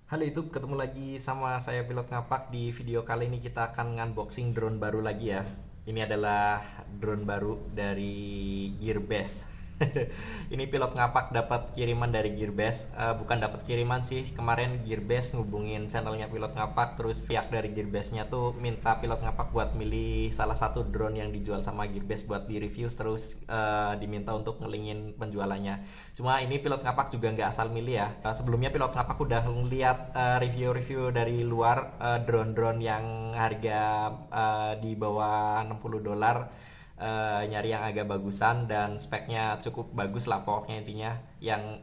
Halo YouTube, ketemu lagi sama saya Pilot Ngapak. Di video kali ini kita akan unboxing drone baru lagi ya. Ini adalah drone baru dari Gearbest. Ini Pilot Ngapak dapat kiriman dari Gearbest. Bukan dapat kiriman sih, kemarin Gearbest ngubungin channelnya Pilot Ngapak, terus pihak dari Gearbestnya tuh minta Pilot Ngapak buat milih salah satu drone yang dijual sama Gearbest buat di review, terus diminta untuk ngelingin penjualannya. Cuma ini Pilot Ngapak juga nggak asal milih ya. Sebelumnya Pilot Ngapak udah ngeliat review-review dari luar, drone-drone yang harga di bawah $60, nyari yang agak bagusan dan speknya cukup bagus lah pokoknya, intinya yang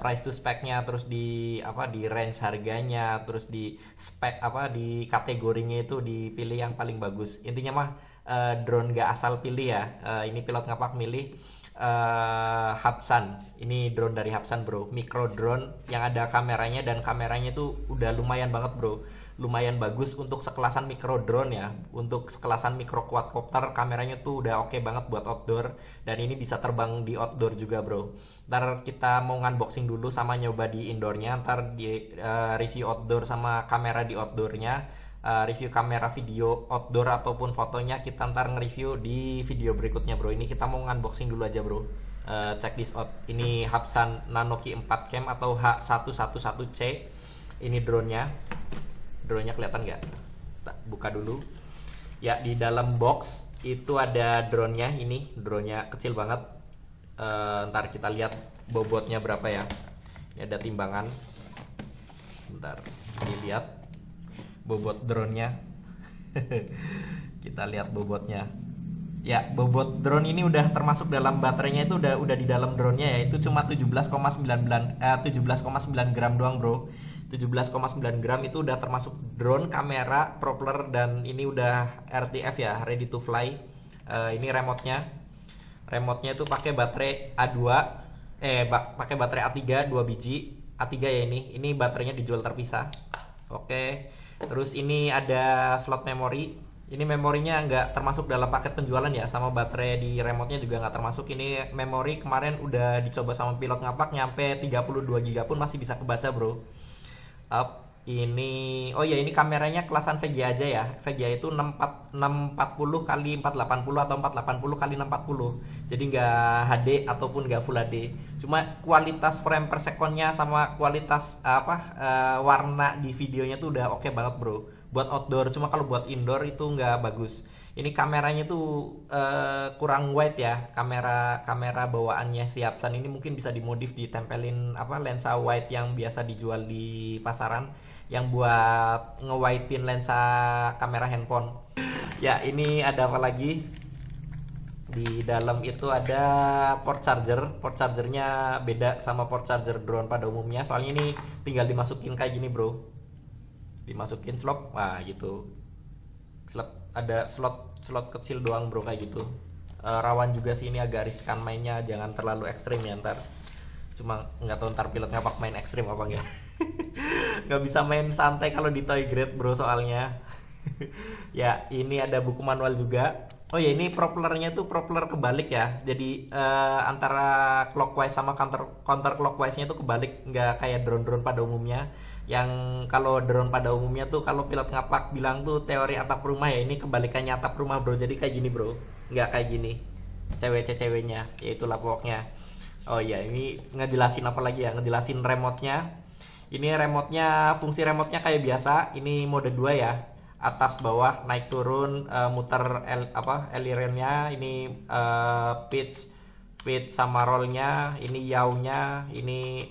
price to speknya, terus di di range harganya, terus di spek di kategorinya itu dipilih yang paling bagus. Intinya mah drone gak asal pilih ya. Ini Pilot Ngapak milih Hubsan. Ini drone dari Hubsan bro, micro drone yang ada kameranya, dan kameranya itu udah lumayan banget bro, lumayan bagus untuk sekelasan micro drone ya. Untuk sekelasan micro quadcopter, kameranya tuh udah oke banget buat outdoor, dan ini bisa terbang di outdoor juga bro. Ntar kita mau unboxing dulu sama nyoba di indoornya, ntar di review outdoor sama kamera di outdoornya. Review kamera video outdoor ataupun fotonya kita ntar nge-review di video berikutnya bro. Ini kita mau unboxing dulu aja bro. Check this out. Ini Hubsan Nanoki 4 Cam atau H111C. Ini drone-nya. Drone-nya kelihatan nggak? Kita buka dulu. Ya, di dalam box itu ada drone-nya. Ini drone-nya kecil banget. Ntar kita lihat bobotnya berapa ya. Ini ada timbangan. Bentar, dilihat bobot drone-nya. Kita lihat bobotnya. Ya, bobot drone ini udah termasuk dalam baterainya, itu udah di dalam drone-nya ya. Itu cuma 17,9 gram doang, Bro. 17,9 gram itu udah termasuk drone, kamera, propeller, dan ini udah RTF ya, ready to fly. Ini remote-nya. Remote-nya itu pakai baterai A2, pakai baterai A3 2 biji. A3 ya ini. Ini baterainya dijual terpisah. Oke. Terus ini ada slot memori. Ini memorinya nggak termasuk dalam paket penjualan ya, sama baterai di remote-nya juga nggak termasuk. Ini memori kemarin udah dicoba sama Pilot Ngapak, nyampe 32 GB pun masih bisa kebaca bro. Ini oh ya, ini kameranya kelasan VGA aja ya. VGA itu 640 kali 480 atau 480 kali 640. Jadi nggak HD ataupun nggak Full HD. Cuma kualitas frame per secondnya sama kualitas warna di videonya tuh udah oke banget bro. Buat outdoor, cuma kalau buat indoor itu nggak bagus. Ini kameranya tuh kurang wide ya. Kamera bawaannya si Hubsan ini mungkin bisa dimodif, ditempelin lensa wide yang biasa dijual di pasaran, yang buat nge-widein lensa kamera handphone. Ya, ini ada apa lagi? Di dalam itu ada port charger. Port chargernya beda sama port charger drone pada umumnya. Soalnya ini tinggal dimasukin kayak gini, bro. Dimasukin slot, wah gitu. Ada slot kecil doang, bro, kayak gitu. Rawan juga sih, ini agak riskan mainnya, jangan terlalu ekstrim ya ntar. Cuma nggak tahu ntar Pilot Ngapak main ekstrim apa enggak. Nggak bisa main santai kalau di toy grade bro soalnya. Ya, ini ada buku manual juga. Oh ya, ini propellernya tuh propeller kebalik ya. Jadi antara clockwise sama counter clockwise-nya tuh kebalik, nggak kayak drone-drone pada umumnya. Yang kalau drone pada umumnya tuh kalau Pilot Ngapak bilang tuh teori atap rumah ya, ini kebalikannya atap rumah bro. Jadi kayak gini bro, nggak kayak gini cewek-ceweknya, ya itulah pokoknya. Oh ya, ini ngejelasin apa lagi ya, ngejelasin remote-nya. Ini remote-nya, fungsi remote-nya kayak biasa. Ini mode 2 ya, atas bawah naik turun, muter aileronnya, ini pitch sama roll-nya, ini yaw-nya, ini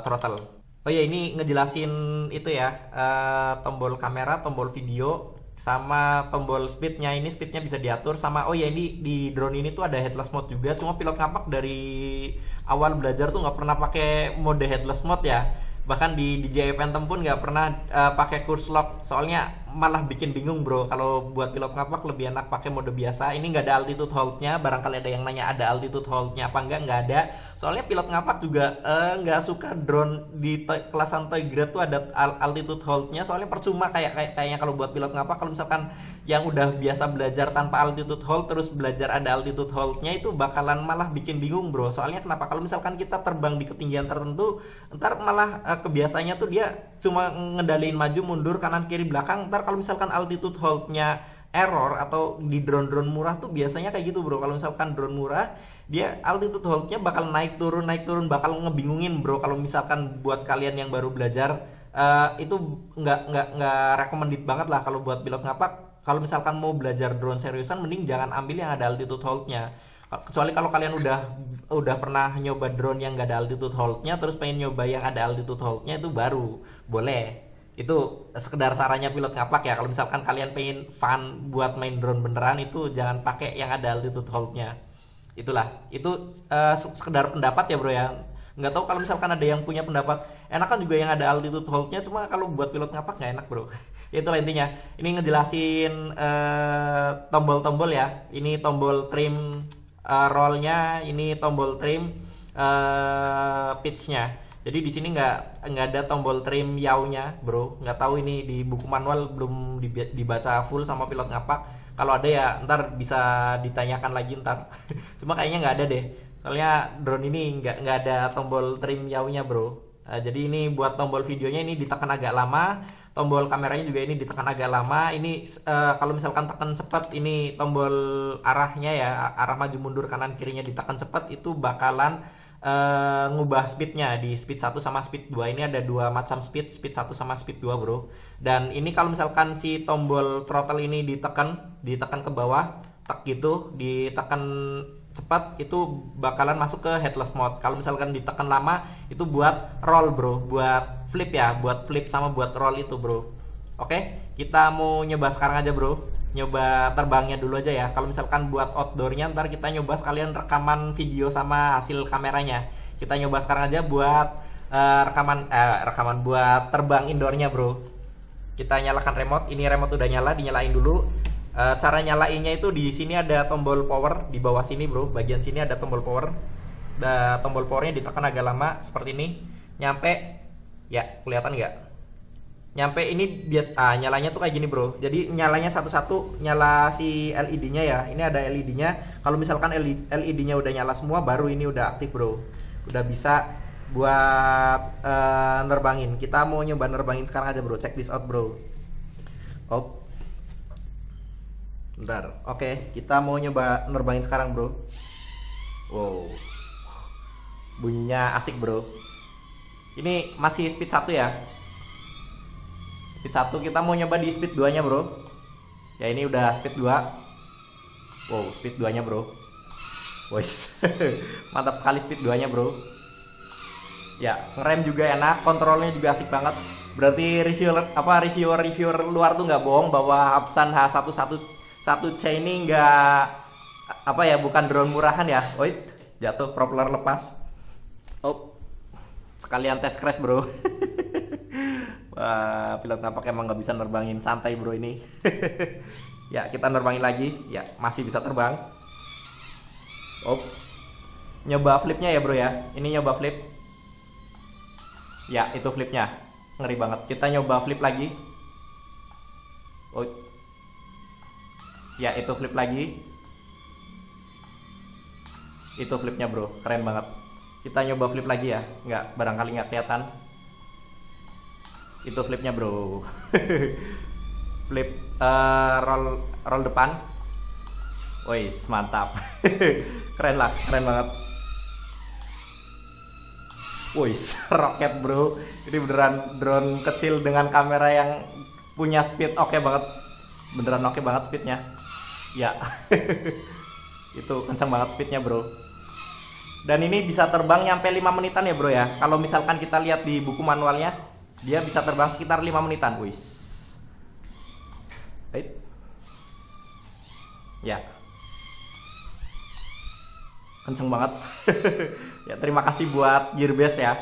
throttle. Oh ya, ini ngejelasin itu ya, tombol kamera, tombol video, sama tombol speednya. Ini speednya bisa diatur sama, oh ya, ini di drone ini tuh ada headless mode juga. Cuma Pilot Ngapak dari awal belajar tuh nggak pernah pakai mode headless mode ya. Bahkan di DJI Phantom pun nggak pernah pakai course lock, soalnya malah bikin bingung bro. Kalau buat pilot ngapak lebih enak pakai mode biasa. Ini nggak ada altitude hold-nya. Barangkali ada yang nanya ada altitude hold-nya apa nggak ada. Soalnya pilot ngapak juga nggak suka drone di kelasan toy grade tuh ada altitude hold-nya. Soalnya percuma kayaknya kalau buat pilot ngapak, kalau misalkan yang udah biasa belajar tanpa altitude hold terus belajar ada altitude hold-nya, itu bakalan malah bikin bingung bro. Soalnya kenapa? Kalau misalkan kita terbang di ketinggian tertentu, ntar malah kebiasaannya tuh dia cuma ngendaliin maju mundur kanan kiri belakang. Ntar kalau misalkan altitude hold-nya error, atau di drone-drone murah tuh biasanya kayak gitu bro. Kalau misalkan drone murah, dia altitude hold-nya bakal naik turun bakal ngebingungin bro. Kalau misalkan buat kalian yang baru belajar, itu nggak recommended banget lah kalau buat pilot ngapak. Kalau misalkan mau belajar drone seriusan, mending jangan ambil yang ada altitude hold-nya. Kecuali kalau kalian udah pernah nyoba drone yang nggak ada altitude hold-nya terus pengen nyoba yang ada altitude hold-nya, itu baru boleh. Itu sekedar sarannya pilot ngapak ya. Kalau misalkan kalian pengen fun buat main drone beneran, itu jangan pakai yang ada altitude hold-nya. Itulah, itu sekedar pendapat ya bro ya. Nggak tahu kalau misalkan ada yang punya pendapat enakan juga yang ada altitude hold-nya, cuma kalau buat pilot ngapak nggak enak bro. Itulah intinya. Ini ngejelasin tombol-tombol ya. Ini tombol trim rollnya, ini tombol trim pitchnya. Jadi di sini nggak ada tombol trim yaw-nya bro. Nggak tahu ini di buku manual belum dibaca full sama pilot ngapak. Kalau ada ya ntar bisa ditanyakan lagi ntar. Cuma kayaknya nggak ada deh. Soalnya drone ini nggak ada tombol trim yaw-nya bro. Jadi ini buat tombol videonya ini ditekan agak lama. Tombol kameranya juga ini ditekan agak lama. Ini kalau misalkan tekan cepat, ini tombol arahnya ya, arah maju mundur kanan kirinya ditekan cepat, itu bakalan ngubah speednya di speed 1 sama speed 2. Ini ada dua macam speed 1 sama speed 2 bro. Dan ini kalau misalkan si tombol throttle ini ditekan ke bawah, tek gitu, ditekan cepat, itu bakalan masuk ke headless mode. Kalau misalkan ditekan lama, itu buat roll bro, buat flip ya, buat flip sama buat roll itu bro. Oke, kita mau nyoba sekarang aja bro, nyoba terbangnya dulu aja ya. Kalau misalkan buat outdoornya ntar kita nyoba sekalian rekaman video sama hasil kameranya. Kita nyoba sekarang aja buat rekaman buat terbang indoornya bro. Kita nyalakan remote. Ini remote udah nyala, dinyalain dulu. Cara nyalainnya itu di sini ada tombol power di bawah sini bro. Bagian sini ada tombol power. Tombol powernya ditekan agak lama seperti ini. Nyampe, ya kelihatan nggak? Nyampe ini biasa nyalanya tuh kayak gini bro. Jadi nyalanya satu-satu, nyala si LED-nya ya. Ini ada LED-nya. Kalau misalkan LED-nya udah nyala semua, baru ini udah aktif bro. Udah bisa buat nerbangin. Kita mau nyoba nerbangin sekarang aja bro. Check this out bro. Oh. Bentar. Oke, kita mau nyoba nerbangin sekarang bro. Wow. Bunyinya asik bro. Ini masih speed 1 ya. Speed 1, kita mau nyoba di speed 2 nya bro. Ya ini udah speed 2. Wow, speed 2 nya bro. Wih, mantap sekali speed 2 nya bro. Ya, ngerem juga enak, kontrolnya juga asik banget. Berarti reviewer luar tuh nggak bohong bahwa Hapsan H111C ini nggak bukan drone murahan ya. Wih, jatuh, propeller lepas. Oh, sekalian tes crash bro. Wah, pilot ngapak emang nggak bisa nerbangin santai bro ini. Ya, kita nerbangin lagi. Ya, masih bisa terbang. Oh, nyoba flipnya ya bro ya. Ini nyoba flip. Ya, itu flipnya. Ngeri banget. Kita nyoba flip lagi. Oh, ya itu flip lagi. Itu flipnya bro, keren banget. Kita nyoba flip lagi ya. Barangkali nggak kelihatan. Itu flipnya bro. Flip roll depan. Wih, mantap. Keren banget. Wih, roket bro. Ini beneran drone kecil dengan kamera yang punya speed oke banget. Beneran oke banget speednya. Ya. Itu kencang banget speednya bro. Dan ini bisa terbang nyampe 5 menitan ya bro ya. Kalau misalkan kita lihat di buku manualnya, dia bisa terbang sekitar 5 menitan. Wih. Baik. Ya. Kenceng banget. Ya, terima kasih buat Gearbest ya.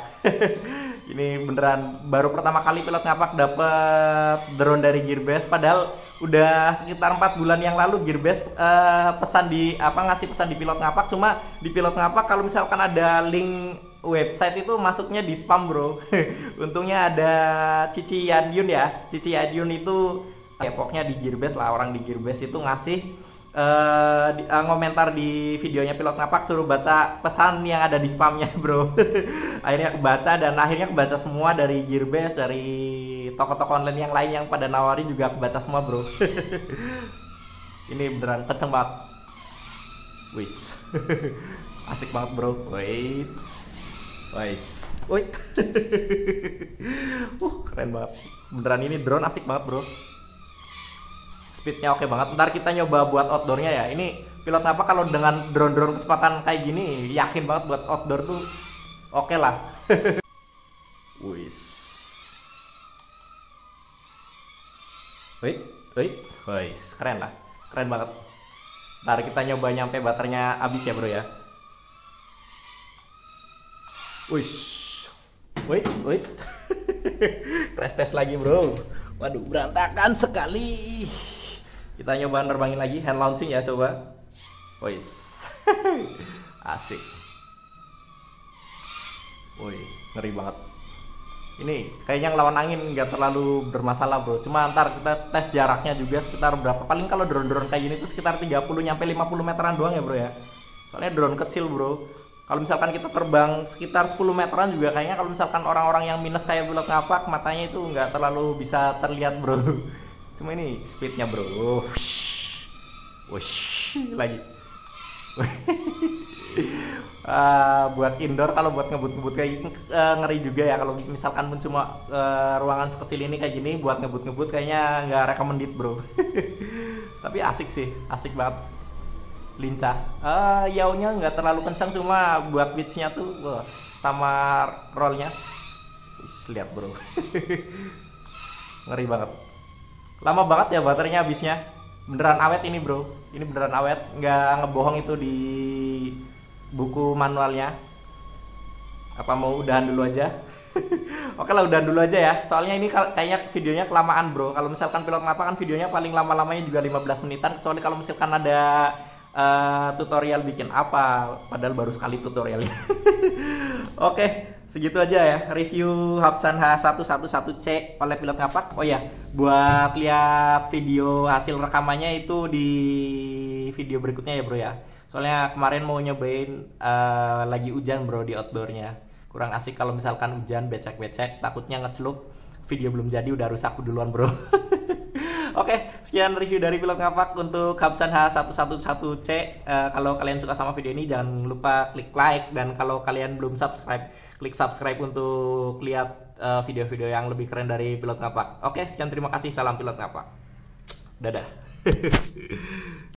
Ini beneran baru pertama kali pilot ngapak dapet drone dari Gearbest, padahal udah sekitar 4 bulan yang lalu Gearbest ngasih pesan di pilot ngapak. Cuma di pilot ngapak kalau misalkan ada link website itu masuknya di spam, bro. Untungnya ada Cici Yadiun ya. Cici Yadiun itu pokoknya di Gearbest lah, orang di Gearbest itu ngasih ngomentar di videonya pilot ngapak, suruh baca pesan yang ada di spamnya, bro. Akhirnya kebaca, dan akhirnya kebaca semua dari Gearbest, dari toko-toko online yang lain yang pada nawarin juga kebaca semua, bro. Ini beneran kenceng banget. Wis. Asik banget, bro. Wait. Wis. Woi. Keren banget. Beneran ini drone asik banget, bro. Speednya oke banget. Ntar kita nyoba buat outdoornya ya. Ini pilot apa kalau dengan drone-drone kecepatan kayak gini, yakin banget buat outdoor tuh oke lah. Wis. Wait. Keren lah. Keren banget. Ntar kita nyoba nyampe baterainya habis ya, bro ya. Wis. Wait. Crash test lagi, bro. Waduh, berantakan sekali. Kita nyoba nerbangin lagi, hand launching ya, coba. Wis. Asik. Woi, ngeri banget. Ini kayaknya ngelawan angin nggak terlalu bermasalah, bro. Cuma ntar kita tes jaraknya juga sekitar berapa. Paling kalau drone-drone kayak gini tuh sekitar 30 nyampe 50 meteran doang ya, bro ya. Soalnya drone kecil, bro. Kalau misalkan kita terbang sekitar 10 meteran juga kayaknya, kalau misalkan orang-orang yang minus kayak pilot ngapak, matanya itu nggak terlalu bisa terlihat, bro. Cuma ini speednya, bro. Wush, lagi. Buat indoor, kalau buat ngebut-ngebut kayak gini ngeri juga ya. Kalau misalkan cuma ruangan sekecil ini kayak gini, buat ngebut-ngebut kayaknya nggak recommended, bro. Tapi asik sih, asik banget. Lincah. Yaunya nggak terlalu kencang, cuma buat pitch-nya tuh sama rollnya. Lihat, bro. Ngeri banget. Lama banget ya baterainya habisnya. Beneran awet ini, bro. Ini beneran awet, nggak ngebohong itu di buku manualnya. Apa mau udahan dulu aja? Oke lah, udahan dulu aja ya. Soalnya ini kayaknya videonya kelamaan, bro. Kalau misalkan pilot ngapak kan videonya paling lama-lamanya juga 15 menitan. Kecuali kalau misalkan ada tutorial bikin apa, padahal baru sekali tutorialnya. Oke, segitu aja ya review Hapsan H111C oleh pilot ngapak. Oh ya, buat lihat video hasil rekamannya itu di video berikutnya ya, bro ya. Soalnya kemarin mau nyobain lagi hujan, bro, di outdoornya. Kurang asik kalau misalkan hujan becek-becek, takutnya ngecelup. Video belum jadi udah rusak duluan, bro. Oke, sekian review dari pilot ngapak untuk Hapsan H111C. Kalau kalian suka sama video ini jangan lupa klik like, dan kalau kalian belum subscribe, klik subscribe untuk lihat video-video yang lebih keren dari pilot ngapak. Oke, sekian, terima kasih, salam pilot ngapak. Dadah.